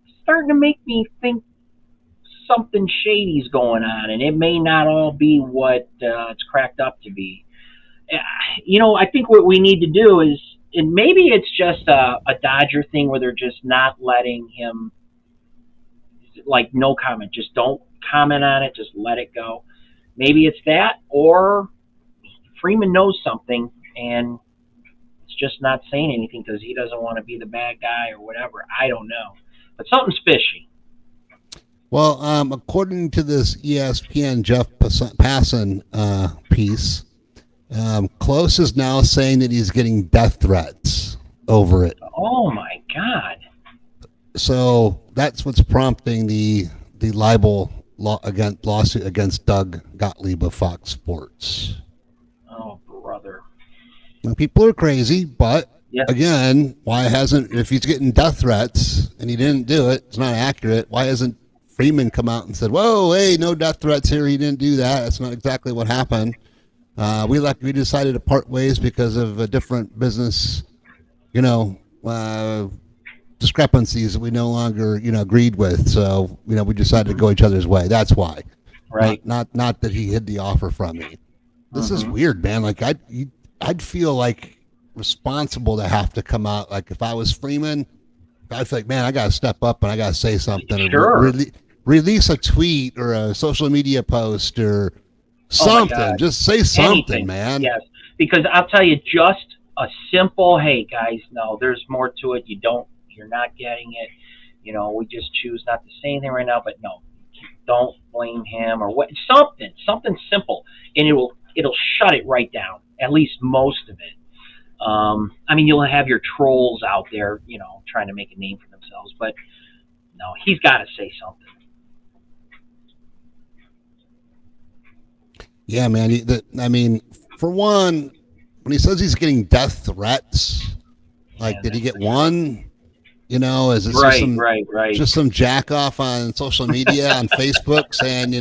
it's starting to make me think something shady's going on, and it may not all be what it's cracked up to be. I think what we need to do is, and maybe it's just a Dodger thing where they're just not letting him like no comment. Just don't comment on it. Just let it go. Maybe it's that, or Freeman knows something and it's just not saying anything because he doesn't want to be the bad guy or whatever. I don't know, but something's fishy. Well, according to this ESPN Jeff Passan piece, Close is now saying that he's getting death threats over it. Oh my God! So that's what's prompting the libel lawsuit against Doug Gottlieb of Fox Sports. Oh, brother! And people are crazy, but yeah. Again, why hasn't, if he's getting death threats and he didn't do it, it's not accurate, why hasn't Freeman come out and said, whoa, hey, no death threats here, he didn't do that, that's not exactly what happened. We decided to part ways because of a different business, discrepancies that we no longer, agreed with. So, we decided to go each other's way. That's why. Right. Not that he hid the offer from me. This is weird, man. Like I'd feel like responsible to have to come out. Like if I was Freeman, I'd feel like, man, I got to step up and I got to say something. Sure. Release a tweet or a social media post or something. Just say something, anything, man. Yes, because I'll tell you, just a simple, hey guys, no, there's more to it. You're not getting it. We just choose not to say anything right now. But no, don't blame him or what. Something simple, and it'll shut it right down. At least most of it. You'll have your trolls out there, trying to make a name for themselves. But no, he's got to say something. Yeah, man. For one, when he says he's getting death threats, did he get one? Is this just some jack off on social media on Facebook saying,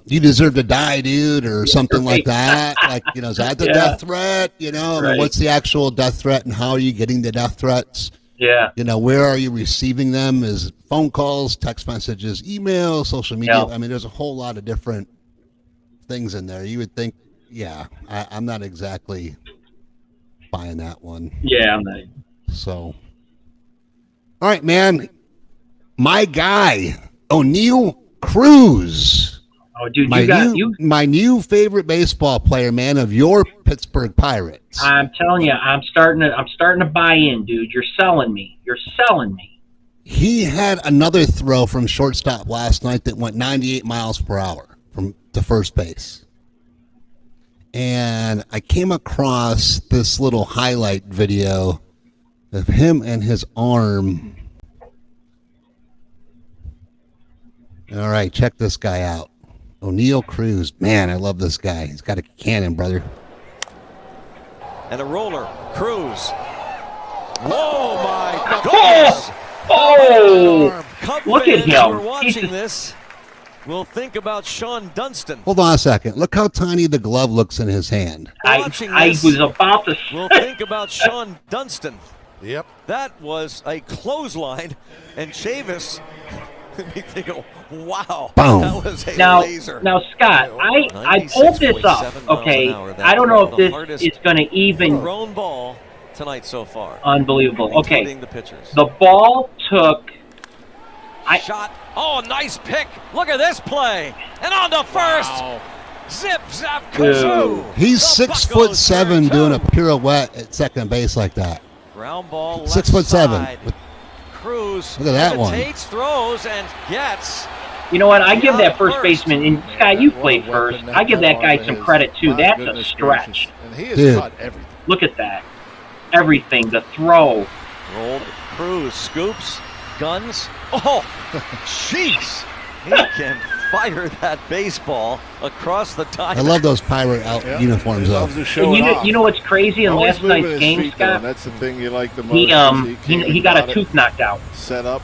you deserve to die, dude, or something like that? Is that the death threat? What's the actual death threat and how are you getting the death threats? Yeah. Where are you receiving them? Is phone calls, text messages, email, social media? Yeah. There's a whole lot of different things in there. You would think, I'm not exactly buying that one. Yeah, I'm not. So, all right, man. My guy, O'Neal Cruz. Oh, dude, my new favorite baseball player, man, of your Pittsburgh Pirates. I'm telling you, I'm starting to buy in, dude. You're selling me. He had another throw from shortstop last night that went 98 miles per hour from to first base. And I came across this little highlight video of him and his arm. All right, check this guy out. O'Neal Cruz. Man, I love this guy. He's got a cannon, brother. And a roller. Cruz. Whoa, my goodness. Oh! Look at him. We're watching this. We'll think about Sean Dunston. Hold on a second. Look how tiny the glove looks in his hand. I was about to. We'll think about Sean Dunston. Yep. That was a clothesline, and Chavis. Me think, wow, boom. That was a laser. Now, Scott, I pulled this up. Okay, I don't know if this is going to even. Thrown ball tonight so far. Unbelievable. Okay, the pitchers. The ball took. Shot. Oh, nice pick. Look at this play. And on the first. Wow. Zip, zap, kazoo. He's 6'7" doing a pirouette at second base like that. Ground ball. 6'7". Cruz. Look at that one. Throws and gets. You know what? I give that first baseman, and Scott, you played first. I give that guy some credit too. That's a stretch. And he has caught everything. Look at that. Everything. The throw. Rolled. Cruz scoops. Guns. Oh, jeez. He can fire that baseball across the diamond. I love those pirate uniforms, though. You know what's crazy in last night's game, Scott? That's the thing you like the most. He got a tooth knocked out. Set up.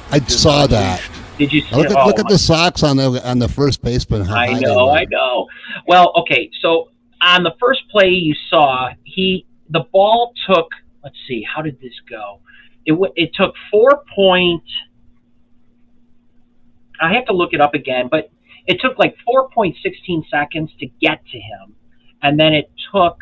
I saw that. Did you see? Look at the socks on the first baseman. I know. Well, okay. So on the first play you saw, the ball took. Let's see. How did this go? It took 4 point. I have to look it up again, but it took like 4.16 seconds to get to him, and then it took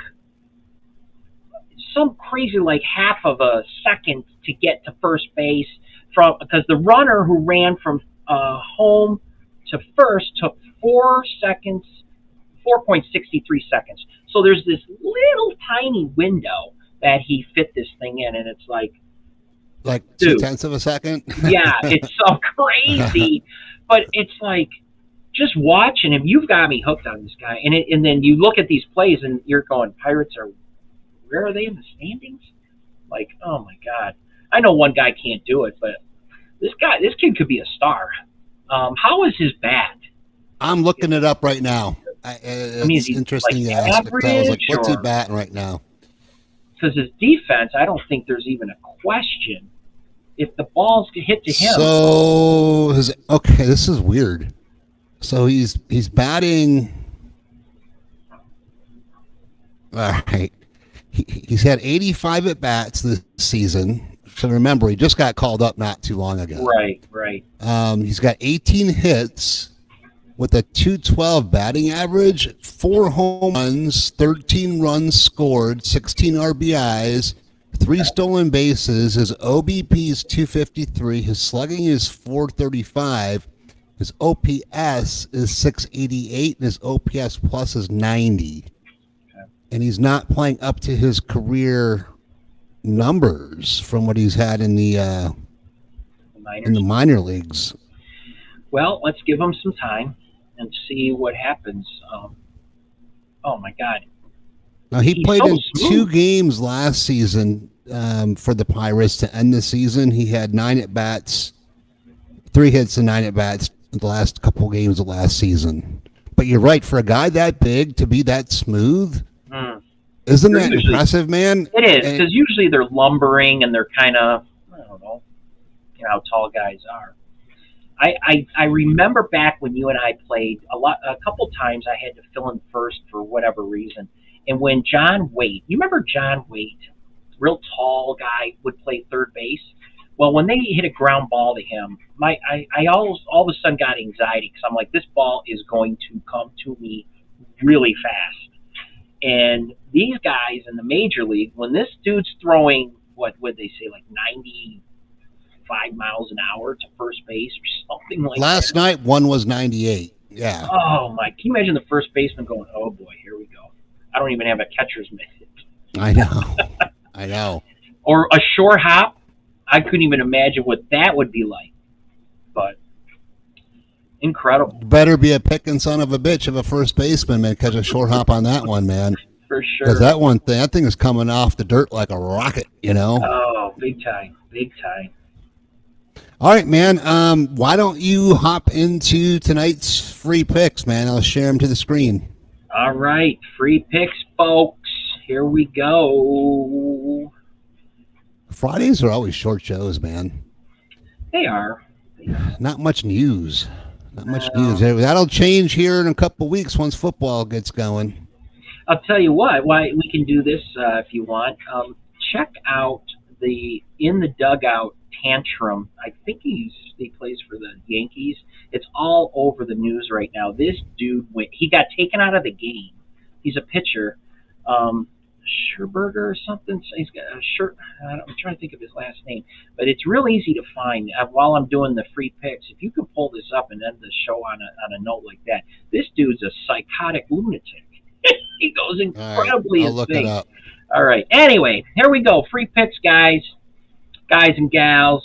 some crazy like half of a second to get to first base. because the runner who ran from home to first took 4.63 seconds. So there's this little tiny window that he fit this thing in, and it's like 0.2 of a second. Yeah, it's so crazy, but it's like just watching him. You've got me hooked on this guy, and then you look at these plays, and you're going, Pirates where are they in the standings? Like, oh my God! I know one guy can't do it, but this kid could be a star. How is his bat? I'm looking it up right now. It's interesting you ask, because I was like, what's he batting right now? Because his defense, I don't think there's even a question if the balls get hit to him. So, this is weird. So he's batting. All right. He's had 85 at bats this season. So remember, he just got called up not too long ago. Right. He's got 18 hits with a .212 batting average, 4 home runs, 13 runs scored, 16 RBIs, 3 stolen bases. His OBP is .253. His slugging is .435. His OPS is .688, and his OPS plus is .90. And he's not playing up to his career numbers from what he's had in the minor leagues. Well, let's give him some time and see what happens. Oh my God! Now he's played in 2 games last season for the Pirates to end the season. He had 9 at bats, 3 hits and 9 at bats in the last couple games of last season. But you're right, for a guy that big to be that smooth. Isn't that impressive, man? It is, because usually they're lumbering and they're kind of, I don't know, how tall guys are. I remember back when you and I played a couple times I had to fill in first for whatever reason. And when John Waite, you remember John Waite, real tall guy, would play third base? Well, when they hit a ground ball to him, I all of a sudden got anxiety, because I'm like, this ball is going to come to me really fast. And these guys in the major league, when this dude's throwing, what would they say, like 95 miles an hour to first base or something like that. Last night, one was 98. Yeah. Oh, my. Can you imagine the first baseman going, oh, boy, here we go. I don't even have a catcher's mitt. I know. I know. Or a short hop. I couldn't even imagine what that would be like. But incredible. Better be a picking son of a bitch of a first baseman, man, catch a short hop on that one, man. For sure. Because that thing is coming off the dirt like a rocket, Oh, big time. Big time. All right, man. Why don't you hop into tonight's free picks, man? I'll share them to the screen. All right. Free picks, folks. Here we go. Fridays are always short shows, man. They are. Not much news. Not much news. That'll change here in a couple of weeks once football gets going. I'll tell you what. Why we can do this if you want. Check out the In the Dugout tantrum. I think he plays for the Yankees. It's all over the news right now. This dude he got taken out of the game. He's a pitcher. Scherberger or something. He's got a shirt. I'm trying to think of his last name, but it's real easy to find. While I'm doing the free picks, if you could pull this up and end the show on a note like that, this dude's a psychotic lunatic. He goes incredibly I'll look it up. All right. Anyway, here we go. Free picks, guys and gals.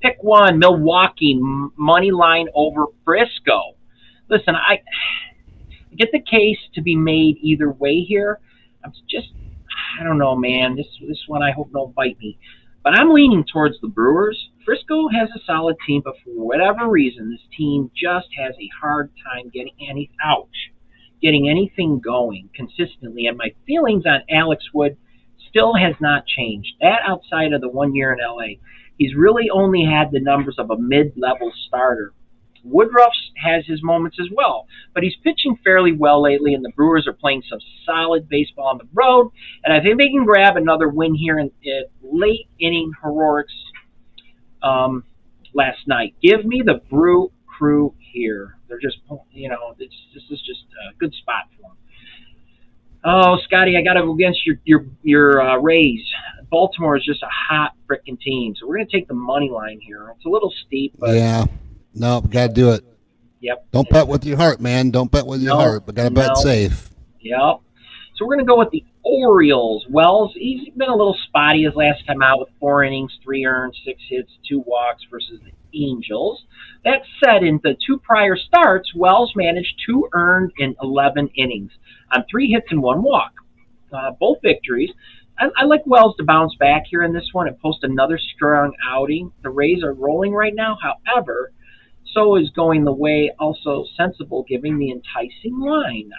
Pick 1, Milwaukee money line over Frisco. Listen, I get the case to be made either way here. I don't know, man. This one I hope don't bite me. But I'm leaning towards the Brewers. Frisco has a solid team, but for whatever reason, this team just has a hard time getting anything going consistently. And my feelings on Alex Wood still has not changed. That outside of the 1 year in LA, he's really only had the numbers of a mid-level starter. Woodruff has his moments as well, but he's pitching fairly well lately, and the Brewers are playing some solid baseball on the road, and I think they can grab another win here in late inning heroics last night. Give me the Brew Crew here. They're just, this is just a good spot for them. Oh, Scotty, I got to go against your Rays. Baltimore is just a hot frickin' team, so we're going to take the money line here. It's a little steep, but yeah, no, got to do it. Yep. Don't bet with your heart, man. Don't bet with your heart, but got to bet safe. Yep. So we're going to go with the Orioles. Wells, he's been a little spotty his last time out with 4 innings, 3 earned, 6 hits, 2 walks versus the Angels. That said, in the 2 prior starts, Wells managed 2 earned in 11 innings on 3 hits and 1 walk. Both victories. I like Wells to bounce back here in this one and post another strong outing. The Rays are rolling right now. However, so is going the way also sensible, giving the enticing line.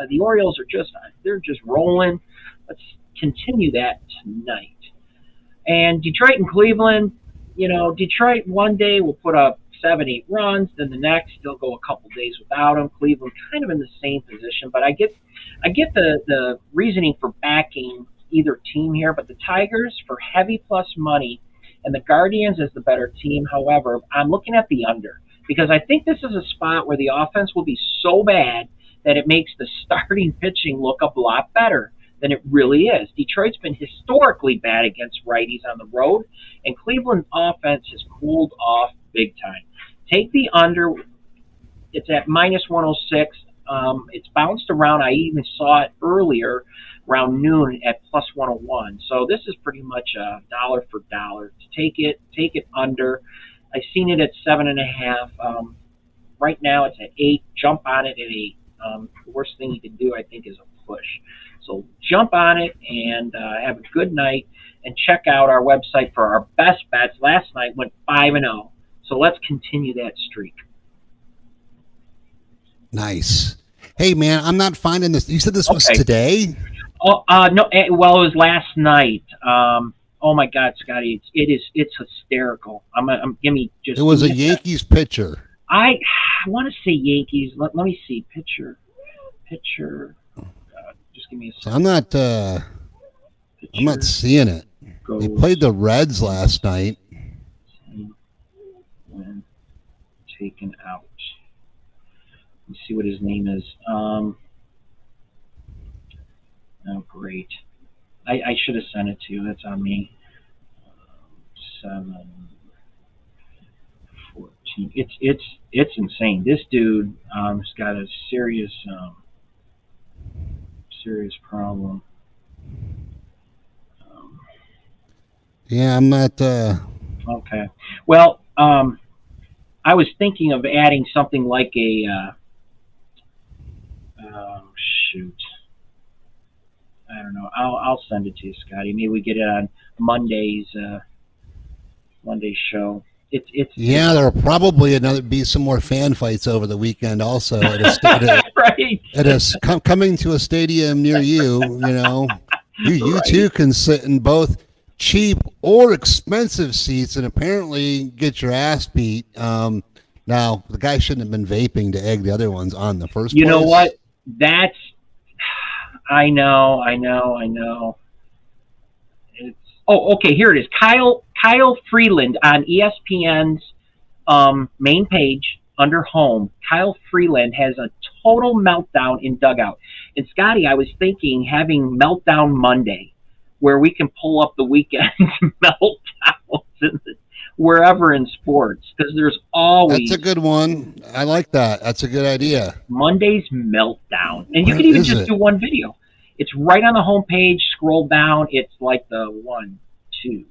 The Orioles are they're just rolling. Let's continue that tonight. And Detroit and Cleveland, Detroit one day will put up 7-8 runs, then the next they'll go a couple days without them. Cleveland kind of in the same position, but I get the reasoning for backing either team here, but the Tigers for heavy plus money and the Guardians as the better team. However, I'm looking at the under because I think this is a spot where the offense will be so bad that it makes the starting pitching look a lot better than it really is. Detroit's been historically bad against righties on the road, and Cleveland's offense has cooled off big time. Take the under. It's at -106. It's bounced around. I even saw it earlier around noon at +101. So this is pretty much a dollar for dollar. Take it under. I've seen it at 7.5. Right now it's at 8. Jump on it at 8. The worst thing you can do, I think, is a push. So jump on it and have a good night. And check out our website for our best bets. Last night went 5-0. So let's continue that streak. Nice. Hey, man, I'm not finding this. You said this was today? Oh, no. Well, it was last night. Oh my God, Scotty, it's hysterical. Give me just. It was a Yankees pitcher. I want to say Yankees. Let me see. Pitcher. Just give me a second. I'm not seeing it. They played the Reds last night. When taken out. Let's see what his name is. Oh, great. I should have sent it to you. That's on me. 7, 14. It's insane. This dude has got a serious problem. Yeah, I'm not. Okay. Well, I was thinking of adding something like a. Shoot. I don't know. I'll send it to you, Scotty. Maybe we get it on Monday's show. Yeah, there'll probably be some more fan fights over the weekend. Also, right. It is coming to a stadium near you. You too can sit in both cheap or expensive seats and apparently get your ass beat. Now the guy shouldn't have been vaping to egg the other ones on the first place. You know what? I know. Okay. Here it is. Kyle Freeland on ESPN's main page under home. Kyle Freeland has a total meltdown in dugout. And Scotty, I was thinking having Meltdown Monday, where we can pull up the weekend meltdowns wherever in sports, because there's always. That's a good one. I like that. That's a good idea. Monday's meltdown, and you can even just do one video. It's right on the homepage. Scroll down. It's like the 1, 2,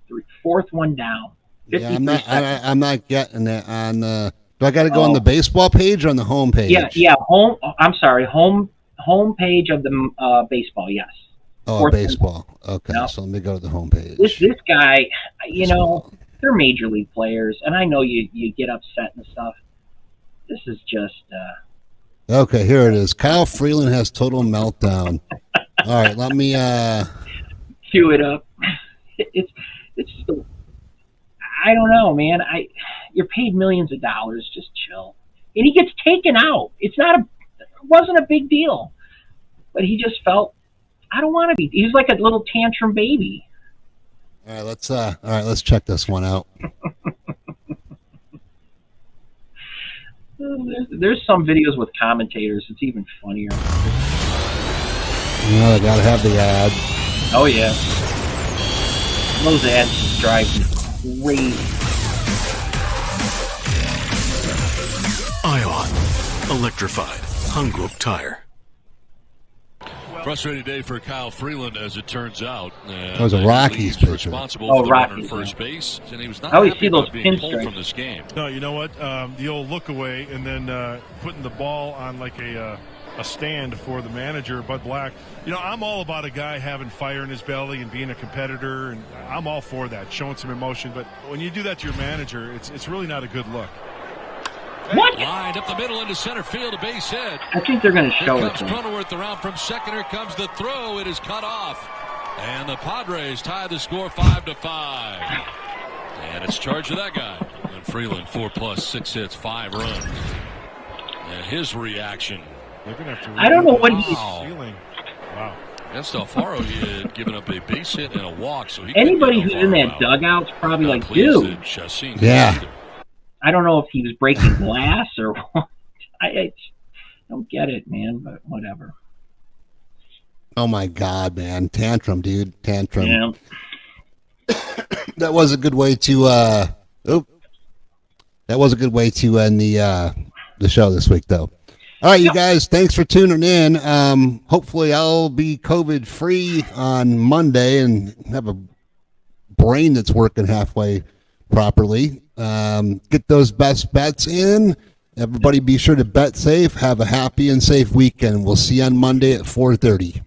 3, 4th one down. Yeah, I'm not getting that on the. Do I got to go on the baseball page or on the home page? Yeah. I'm sorry. Home page of the baseball. Yes. Oh, baseball. Okay, so let me go to the home page. This guy, they're major league players, and I know you get upset and stuff. This is just. Okay, here it is. Kyle Freeland has total meltdown. All right, let me cue it up. It's just I don't know, man. You're paid millions of dollars. Just chill. And he gets taken out. It wasn't a big deal, but he just felt I don't want to be. He's like a little tantrum baby. All right, let's check this one out. There's some videos with commentators. It's even funnier. You know, they gotta have the ad. Oh yeah. Those ads just drive me crazy. Ion. Electrified. Hungroup tire. Frustrating day for Kyle Freeland, as it turns out. That was a Rockies pitcher. Oh, Rockies. First base, and he was not happy about being pulled from this game. No, you know what? The old look away and then putting the ball on like a stand for the manager, Bud Black. You know, I'm all about a guy having fire in his belly and being a competitor, and I'm all for that, showing some emotion. But when you do that to your manager, it's really not a good look. What? Lined up the middle into center field, a base hit. I think they're going to show Here it. comes Cronenworth around from second. Here comes the throw. It is cut off. And the Padres tie the score 5-5. And it's charged to that guy. And Freeland, 4+, 6 hits, 5 runs. And his reaction. They're gonna have to I don't know what he's feeling. Wow. Against Alfaro, he had given up a base hit and a walk. So he anybody who's in that dugout's probably like, dude. Yeah. I don't know if he was breaking glass or what. I don't get it, man, but whatever. Oh my God, man. Tantrum, dude. Tantrum. Yeah. That was a good way to end the show this week, though. All right, you guys, thanks for tuning in. Hopefully I'll be COVID free on Monday and have a brain that's working halfway properly. Get those best bets in. Everybody be sure to bet safe. Have a happy and safe weekend. We'll see you on Monday at 4:30.